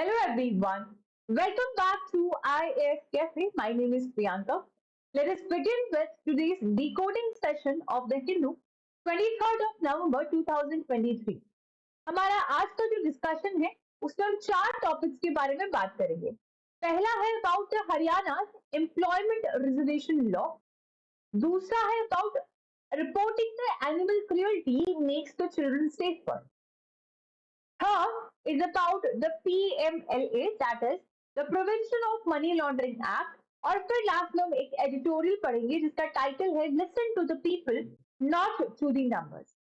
Hello everyone. Welcome back to IAS Cafe. My name is Priyanka. Let us begin with today's decoding session of the Hindu 23rd of November 2023. हमारा आज का जो discussion है उसमें हम चार topics के बारे में बात करेंगे. पहला है about Haryana employment reservation law. दूसरा है about reporting the animal cruelty makes the children safer. Third is about the PMLA, that is the Prevention of Money Laundering Act. और फिर लास्ट में हम एक एडिटोरियल पढ़ेंगे जिसका टाइटल है listen to the people not to the numbers.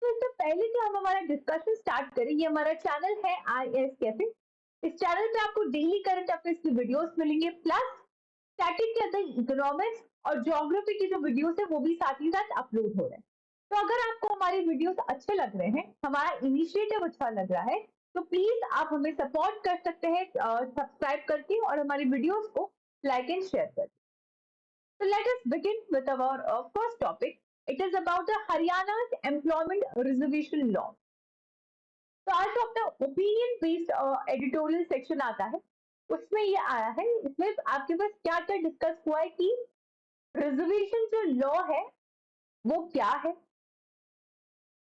तो इससे पहले कि हम हमारा डिस्कशन स्टार्ट करें, ये हमारा चैनल है IAS कैफे. इस चैनल पे आपको डेली करंट अफेयर्स की वीडियोस मिलेंगे, प्लस स्टैटिक के अंदर इकोनॉमिक्स और ज्योग्राफी की जो वीडियोस है वो भी साथ ही साथ अपलोड हो रहे हैं. तो अगर आपको हमारे वीडियोस अच्छे लग रहे हैं, हमारा इनिशिएटिव अच्छा लग रहा है, तो प्लीज आप हमें सपोर्ट कर सकते हैं सब्सक्राइब करके और हमारी वीडियोस को लाइक एंड शेयर करके. So let us begin with our first topic. It is about the Haryana's employment reservation law. तो आज जो अपना ओपिनियन बेस्ड एडिटोरियल सेक्शन आता है उसमें ये आया है. इसमें आपके पास क्या क्या डिस्कस हुआ है कि रिजर्वेशन जो लॉ है वो क्या है,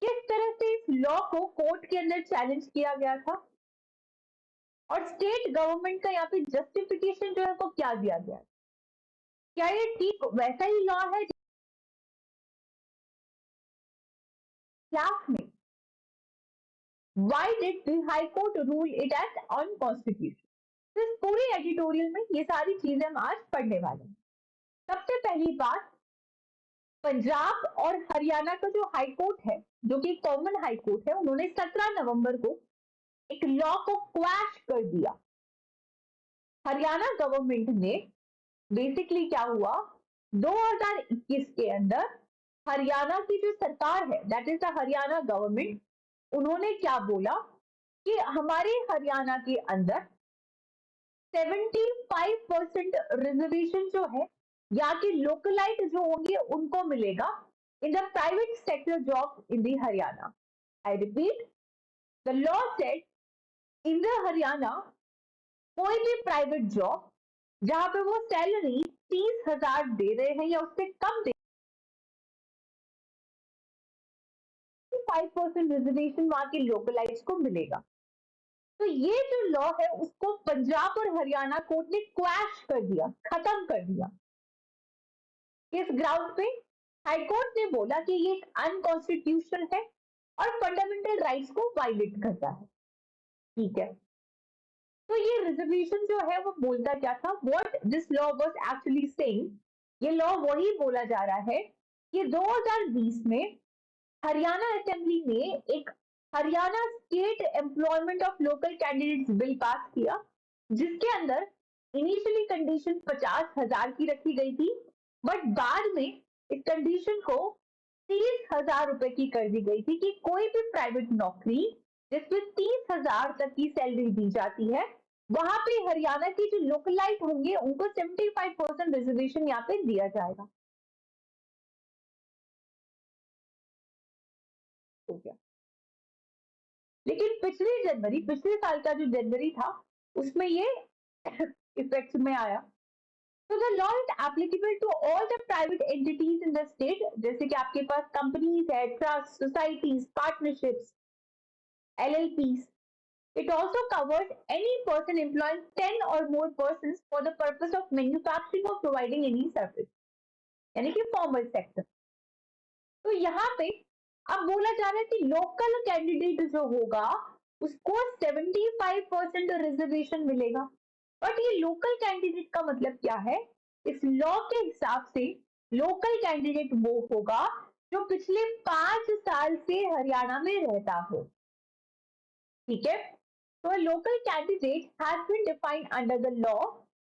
किस तरह से इस लॉ को कोर्ट के अंदर चैलेंज किया गया था, और स्टेट गवर्नमेंट का यहाँ पे जस्टिफिकेशन जो है वो क्या दिया गया. क्या ये ठीक वैसा ही लॉ है क्लास में? Why did the High Court rule it as unconstitutional? तो इस पूरी एडिटोरियल में ये सारी चीजें हम आज पढ़ने वाले हैं. सबसे पहली बात, पंजाब और हरियाणा का जो हाई कोर्ट है, जो कि कॉमन हाई कोर्ट है, उन्होंने 17 नवंबर को एक लॉ को क्वैश कर दिया. हरियाणा गवर्नमेंट ने बेसिकली क्या हुआ, 2021 के अंदर हरियाणा की जो सरकार है, that is the Haryana government, उन्होंने क्या बोला कि हमारे हरियाणा के अंदर 75% रिजर्वेशन जो है या कि लोकलाइट जो होंगे उनको मिलेगा in the private sector job in the Haryana. I repeat, the law said in the Haryana कोई भी प्राइवेट जॉब जहां पे वो सैलरी 30,000 दे रहे हैं या उससे कम दे, 5% रिजर्वेशन वहां के लोकलाइट्स को मिलेगा. तो ये जो लॉ है उसको पंजाब और हरियाणा कोर्ट ने क्वैश कर दिया, खत्म कर दिया. इस ग्राउंड पे हाई कोर्ट ने बोला कि ये एक अनकॉन्स्टिट्यूशनल है और फंडामेंटल राइट्स को वायलेट करता है. ठीक है, तो ये रिजर्वेशन जो है वो बोलता क्या था, what this law was actually saying, ये लॉ वही बोला जा रहा है कि 2020 में हरियाणा असेंबली ने एक Haryana state employment of local candidates bill pass किया, जिसके अंदर इनिशियली कंडीशन 50,000 की रखी गई थी, बट बाद में इस कंडीशन को 30,000 रुपए की कर दी गई थी कि कोई भी प्राइवेट नौकरी जिसमें 30,000 तक की सैलरी दी जाती है, वहां पे हरियाणा की जो लोकलाइट होंगे उनको 75% रिजर्वेशन यहाँ पे दिया जाएगा. हो गया. लेकिन पिछले साल का जो जनवरी था उसमें ये इफेक्ट में आया. तो the law is applicable to all the private entities in the state, जैसे कि आपके पास कंपनीज है, trust, societies, partnerships, LLPs. It also covers any person employing 10 or more persons for the purpose of manufacturing or providing any service, यानी कि formal sector. तो यहाँ पे अब बोला जा रहा है कि लोकल कैंडिडेट जो होगा उसको 75% रिजर्वेशन मिलेगा. बट ये लोकल कैंडिडेट का मतलब क्या है, इस लॉ के हिसाब से लोकल कैंडिडेट वो होगा जो पिछले 5 साल से हरियाणा में रहता हो. ठीक है, तो local candidate has been defined under the law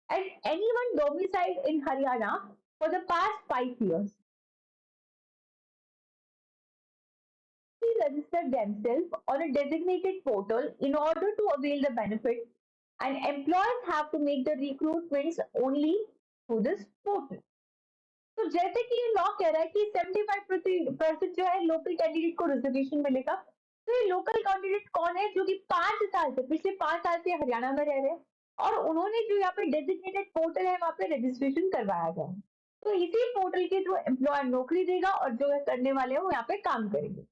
as anyone domiciled in Haryana for the past 5 years. Register themselves on a designated portal in order to avail the benefit, and employers have to make the recruitments only through this portal. तो जैसे कि ये law कह रहा है कि 75% जो है लोकल कैंडिडेट को रिजर्वेशन मिलेगा, तो ये लोकल कैंडिडेट कौन है जो कि 5 साल से, पिछले 5 साल से हरियाणा में रह रहे हैं और उन्होंने जो यहाँ पे डेजिग्नेटेड पोर्टल है वहां पे रजिस्ट्रेशन करवाया गया है। तो इसी पोर्टल के थ्रू एम्प्लॉयर नौकरी देगा और जो करने वाले हैं वो यहाँ पे काम करेंगे।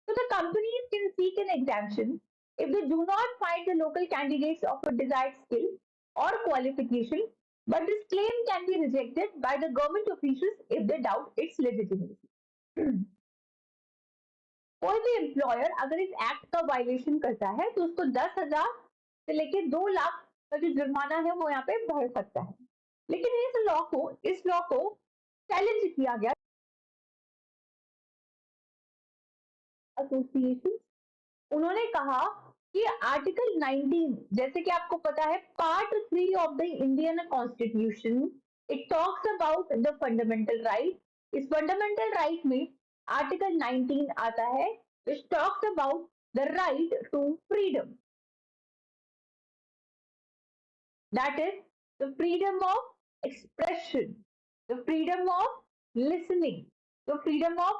So the companies can seek an exemption if they do not find the local candidates of a desired skill or qualification, but this claim can be rejected by the government officials if they doubt its legitimacy. कोई भी employer अगर इस act का violation करता है तो उसको 10,000 से लेकर 2 लाख का जो जुर्माना है वो यहाँ पे भर सकता है। लेकिन इस लॉ को चैलेंज किया गया एसोसिएशन। उन्होंने कहा कि आर्टिकल 19, जैसे कि आपको पता है part 3 of the Indian constitution, it talks about the fundamental right. इस फंडामेंटल राइट में आर्टिकल 19 आता है which talks about the right to freedom, that is the freedom of expression, the freedom of listening, the freedom of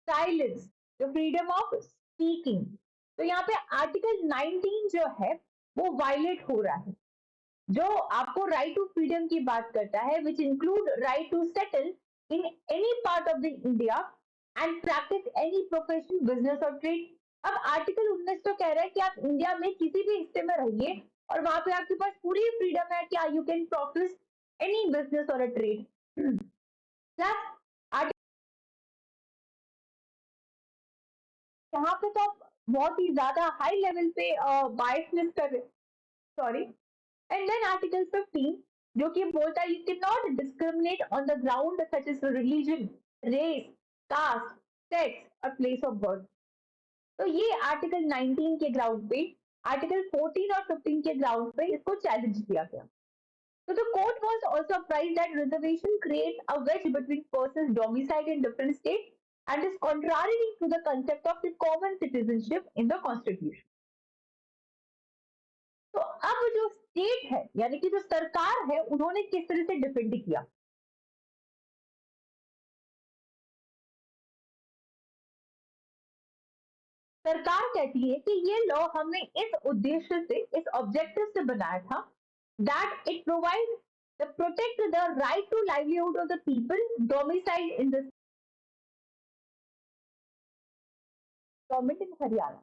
silence, the freedom of speaking। तो यहाँ पे article 19 जो है वो वायलेट हो रहा है, जो आपको राइट टू फ्रीडम की बात करता है, which include right to settle in any part of the India and practice any profession, business और ट्रेड। अब आर्टिकल 19 तो कह रहा है कि आप इंडिया में किसी भी हिस्से में रहिए और वहां पे आपके पास पूरी फ्रीडम है कि you can practice any business और अ ट्रेड। प्लस यहाँ पे तो आप बहुत ही ज्यादा हाई लेवल पे बायसनेस कर रहे, सॉरी। एंड देन आर्टिकल 15 जो कि बोलता है you can not discriminate on the ground such as religion, race, caste, sex और प्लेस ऑफ बर्थ। तो ये आर्टिकल 19 के ग्राउंड पे, आर्टिकल 14 और 15 के ग्राउंड पे इसको चैलेंज किया गया। So the court was also apprised that reservation creates a wedge between persons domiciled in different states and is contrary to the concept of the common citizenship in the constitution। तो अब जो state है यानी कि जो सरकार है उन्होंने किस तरह से डिफेंड किया। सरकार कहती है कि ये लॉ हमने इस उद्देश्य से, इस ऑब्जेक्टिव से बनाया था that it provides the protect the right to livelihood of the people domiciled in the government in Haryana.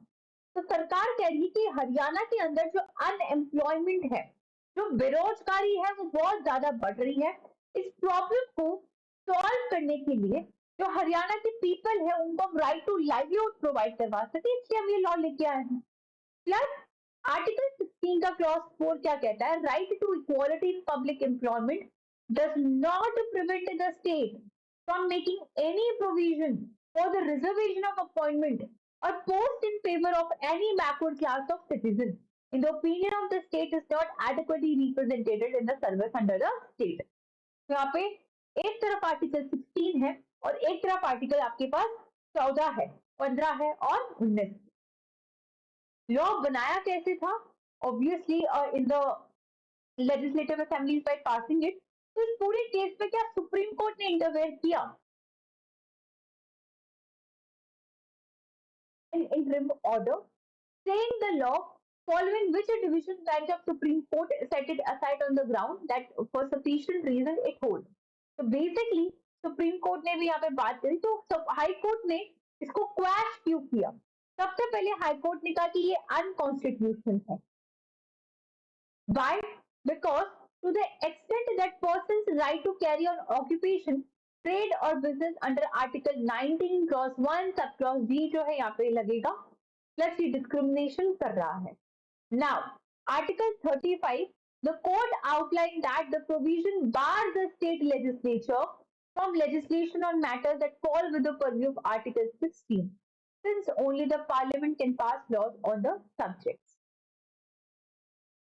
तो सरकार कह रही है कि हरियाणा के अंदर जो अनएम्प्लॉयमेंट है, जो बेरोजगारी है वो बहुत ज्यादा बढ़ रही है। इस प्रॉब्लम को सॉल्व करने के लिए जो हरियाणा के पीपल है उनको हम राइट टू लाइवलीहुड प्रोवाइड करवा सके, इसलिए हम ये लॉ लेके आए हैं। प्लस आर्टिकल 16 का क्लॉज 4 क्या कहता है, right to equality in public employment does not prevent the state from making any provision for the reservation of appointment or post in favor of any backward class of citizen in the opinion of the state is not adequately represented in the service under the state। तो यहाँ पे एक तरफ article 16 है और एक तरफ article आपके पास 14 है, 15 है और 19। लॉ बनाया कैसे था? Obviously in the legislative assemblies by passing it. तो इस पूरे केस पे क्या सुप्रीम कोर्ट ने इंटरवेयर किया? An interim order saying the law following which a division bench of Supreme Court set it aside on the ground that for sufficient reason it holds। तो basically supreme court ने भी यहाँ पे बात करी, तो हाई कोर्ट ने इसको क्वैश क्यों किया? सबसे पहले हाई कोर्ट ने कहा कि ये अनकॉन्स्टिट्यूशनल है। Why? Because to the extent that person's right to carry on occupation, trade और business under article 19 clause 1 sub clause D जो है यहाँ पे लगेगा, प्लस ये डिस्क्रिमिनेशन कर रहा है। Now article 35 the court outlined that the provision bars the state legislature from legislation on matters that fall within the purview of article 16 since only the parliament can pass laws on the subject।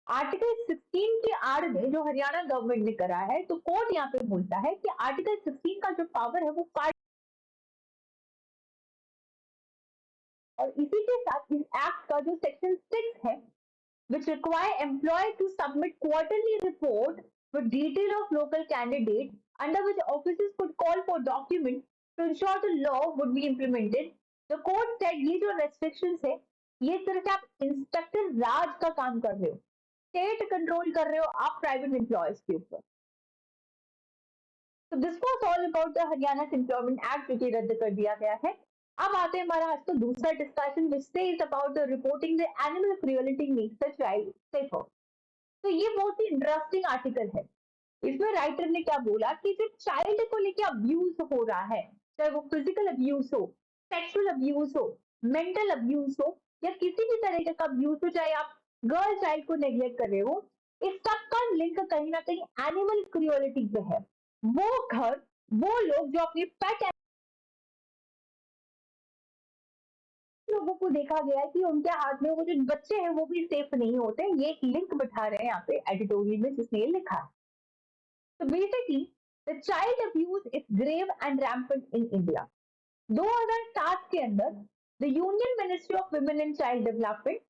Article 16 की आड़ में जो Haryana government ने करा है, तो court यहाँ पे बोलता है कि आर्टिकल 16 का जो पावर है वो और इसी के साथ इस एक्ट का जो सेक्शन 6 है which require employee to submit quarterly report with detail of local candidate under which offices could call for document to ensure the law would be implemented। The court said ये जो restrictions है ये सिर्फ आप instructor राज का काम कर रहे हो, स्टेट कंट्रोल कर रहे हो आप प्राइवेट एम्प्लॉयज के ऊपर। तो this was all about the Haryana employment act जो कि रद्द कर दिया गया है। अब आते हैं हमारा आज का दूसरा discussion which says about the reporting the animal cruelty makes the child safer. तो ये बहुत ही इंटरेस्टिंग आर्टिकल है। इसमें राइटर ने क्या बोला कि जो चाइल्ड को लेके अब्यूज हो रहा है, चाहे वो फिजिकल अब्यूज हो, सेक्सुअल अब्यूज हो, मेंटल अब्यूज हो या किसी भी तरीके का अब्यूज हो, चाहे आप गर्ल चाइल्ड को नेग्लेक्ट कर रहे हो, इस सब का लिंक कहीं ना कहीं एनिमल क्रियोलिटी पे है। वो घर, वो लोग जो अपने पेट लोगों को देखा गया है कि उनके हाथ में वो जो बच्चे हैं वो भी सेफ नहीं होते। ये एक लिंक बिठा रहे हैं यहाँ पे एडिटोरियल में जिसने ये लिखा है। So basically, the child abuse is grave and rampant in India. 2007 के अंदर the Union Ministry of Women and Child Development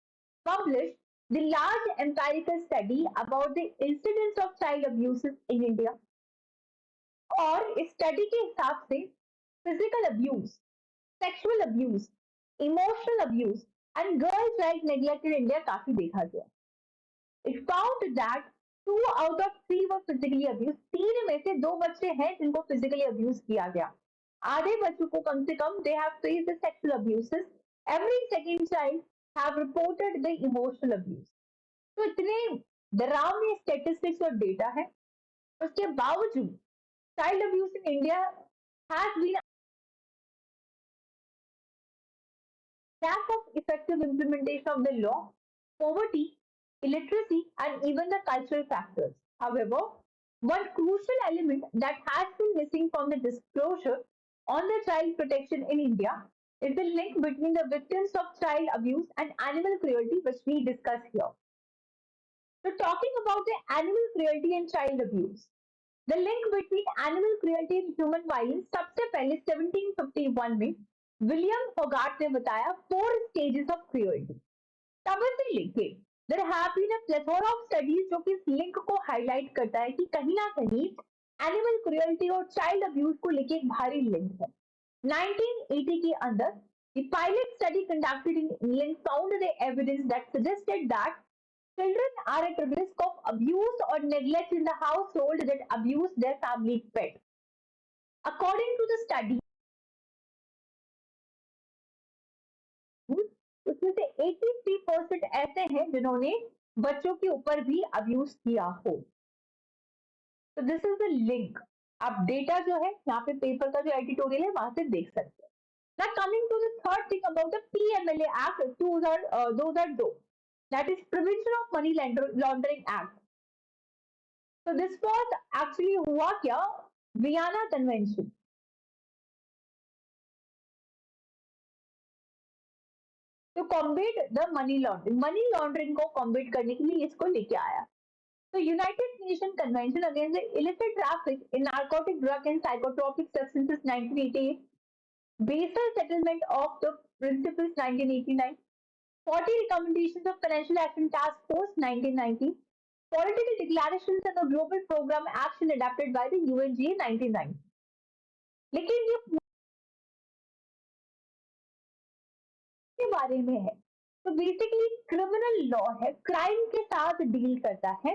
published the large empirical study about the incidence of child abuses in India. और इस study के हिसाब से physical abuse, sexual abuse, emotional abuse and girl child neglect in India काफी देखा गया। It found that 2 out of 3 were physically abused. 3 में से 2 बच्चे हैं जिनको physically abuse किया गया। आधे बच्चों को कम से कम they have faced the sexual abuses. Every second child have reported the emotional abuse. तो इतने डरावने statistics और data है, उसके बावजूद child abuse in India has been lack of effective implementation of the law, poverty, illiteracy, and even the cultural factors. However, one crucial element that has been missing from the disclosure on the child protection in India is the link between the victims of child abuse and animal cruelty, which we discuss here. So, talking about the animal cruelty and child abuse, the link between animal cruelty and human violence सबसे पहले 1751 में William होगार्ट ने बताया 4 stages of cruelty। तब से लेके there have been a plethora of studies जो कि इस लिंक को हाईलाइट करता है कि कहीं ना कहीं एनिमल क्रुएल्टी और चाइल्ड अब्यूज को लेके एक भारी लिंक है। 1980 के अंदर the pilot study conducted in England found the evidence that suggested that children are at risk of abuse or neglect in the household that abuse their family pet. According to the study, उसमें से 83% ऐसे हैं जिन्होंने बच्चों के ऊपर भी abuse किया हो। तो दिस इज द लिंक। आप डेटा जो है यहाँ पे पेपर का जो एडिटोरियल है वहां से देख सकते हैं। Now coming to the third thing about the PMLA Act 2002, that is Prevention of Money Laundering Act. So this was actually हुआ क्या, वियना कन्वेंशन। तो कॉम्बेट द मनी लॉन्ड्रिंग को कॉम्बेट करने के लिए इसको लेके आया। तो United Nation convention against the illicit traffic in narcotic drug and psychotropic substances 1988, Basel settlement of the principles 1989, 40 recommendations of Financial Action Task Force 1990, political declarations and the global program action adapted by the UNGA 1990। लेकिन ये के बारे में है। तो basically criminal law है, crime के साथ डील करता है।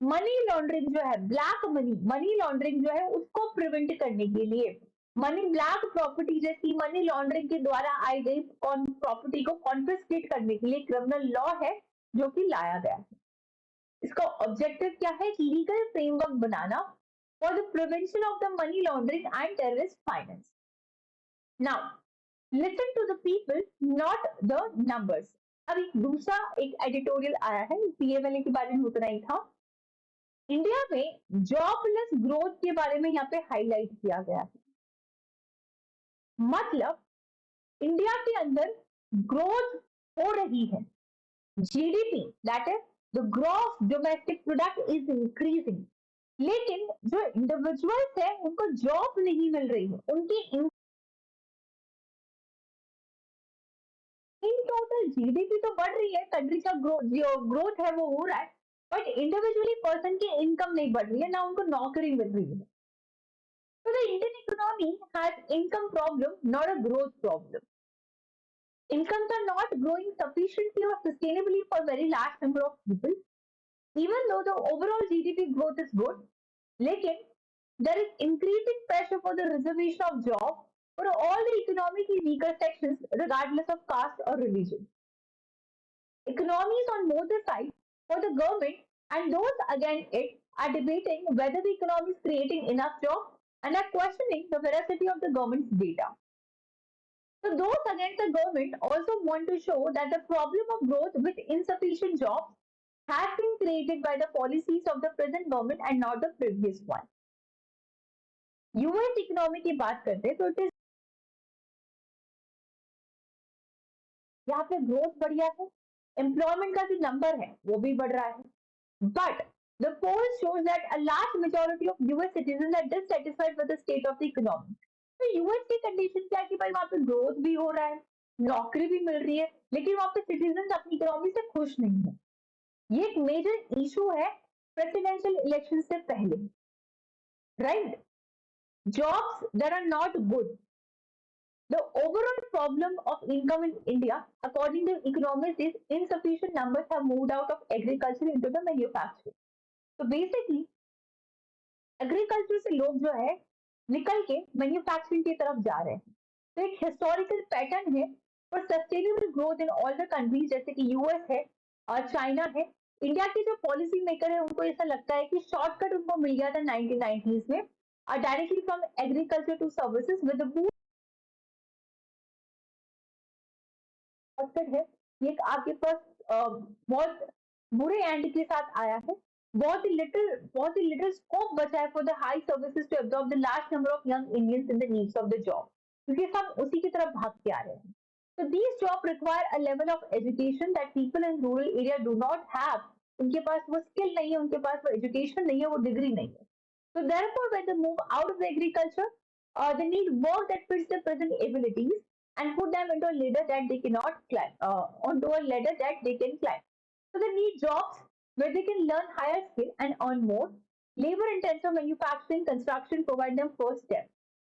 मनी लॉन्ड्रिंग जो है, ब्लैक मनी लॉन्ड्रिंग जो है उसको प्रिवेंट करने के लिए, मनी ब्लैक प्रॉपर्टी जैसी मनी लॉन्ड्रिंग के द्वारा आई गई प्रॉपर्टी को कॉन्फिस्केट करने के लिए क्रिमिनल लॉ है जो कि लाया गया है। इसका ऑब्जेक्टिव क्या है? लीगल फ्रेमवर्क बनाना for the prevention of the money laundering and terrorist finance. Now listen to the people not the numbers. अब एक दूसरा एक एडिटोरियल आया है, पीएमएलए के बारे में उतना ही था। इंडिया में जॉबलेस ग्रोथ के बारे में यहाँ पे हाईलाइट किया गया है। मतलब इंडिया के अंदर ग्रोथ हो रही है, GDP that is the gross domestic product is increasing, लेकिन जो इंडिविजुअल्स है उनको जॉब नहीं मिल रही है, उनकी इन टोटल जीडीपी तो बढ़ रही है, कंट्री का ग्रोथ है वो हो रहा है, बट इंडिविजुअली पर्सन की इनकम नहीं बढ़ रही है, ना उनको नौकरी मिल रही है। तो the Indian economy has income problem, not a growth problem. Incomes are not growing sufficiently or sustainably for a very large number of people, even though the overall GDP growth is good. Lekin, there is increasing pressure for the reservation of jobs for all the economically weaker sections, regardless of caste or religion. Economies on both the sides for the government and those against it are debating whether the economy is creating enough jobs and are questioning the veracity of the government's data. So those against the government also want to show that the problem of growth with insufficient jobs has been created by the policies of the present government and not the previous one. US economy की बात करते हैं तो it is यहाँ पे growth बढ़िया है, employment का जो नंबर है वो भी बढ़ रहा है, but the poll shows that a large majority of US citizens are dissatisfied with the state of the economy. तो यूएस की कंडीशन क्या है कि भाई वहां पे ग्रोथ भी हो रहा है, नौकरी भी मिल रही है, लेकिन वहां पे सिटीजन अपनी इकोनॉमी से खुश नहीं है. ये एक मेजर इशू है प्रेसिडेंशियल इलेक्शन से पहले, right? Jobs that are not good. The overall problem of income in India, according to economists, is insufficient numbers have moved out of agriculture into the manufacturing. So basically, agriculture से लोग जो है निकल के manufacturing की तरफ जा रहे हैं. तो एक हिस्टोरिकल पैटर्न है for sustainable growth in all the countries, जैसे कि यूएस है और चाइना है. इंडिया के जो पॉलिसी मेकर है उनको ऐसा लगता है कि शॉर्टकट उनको मिल गया था 1990s में, directly from agriculture to services with है. ये आपके पास बहुत बुरे एंड के साथ आया है. बहुत ही लिटिल स्कोप बचा है for the high services to absorb the large number of young Indians in the needs of the job, क्योंकि सब उसी की तरफ भाग के आ रहे हैं. So these jobs require a level of education that people in rural area do not have. उनके पास वो स्किल नहीं है, उनके पास वो एजुकेशन नहीं है, वो डिग्री नहीं है. So therefore, when they move out of the agriculture, they need work that fits their present abilities and put them into a ladder that they cannot climb, onto a ladder that they can climb. So they need jobs where they can learn higher skill and earn more. Labor-intensive manufacturing, construction provide them first step.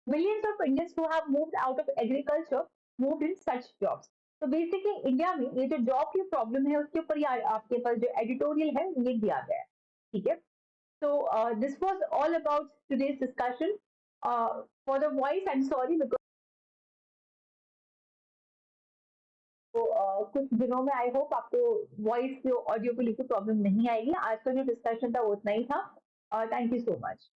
Millions of Indians who have moved out of agriculture moved in such jobs. तो basically India में ये जो job की problem है उसके ऊपर आपके पास जो एडिटोरियल है ये दिया गया है. ठीक है. So this was all about today's discussion. For the voice, I'm sorry because कुछ दिनों में आई होप आपको वॉइस जो ऑडियो को लेकर प्रॉब्लम नहीं आएगी. आज का जो डिस्कशन था वो उतना ही था. Thank you so much.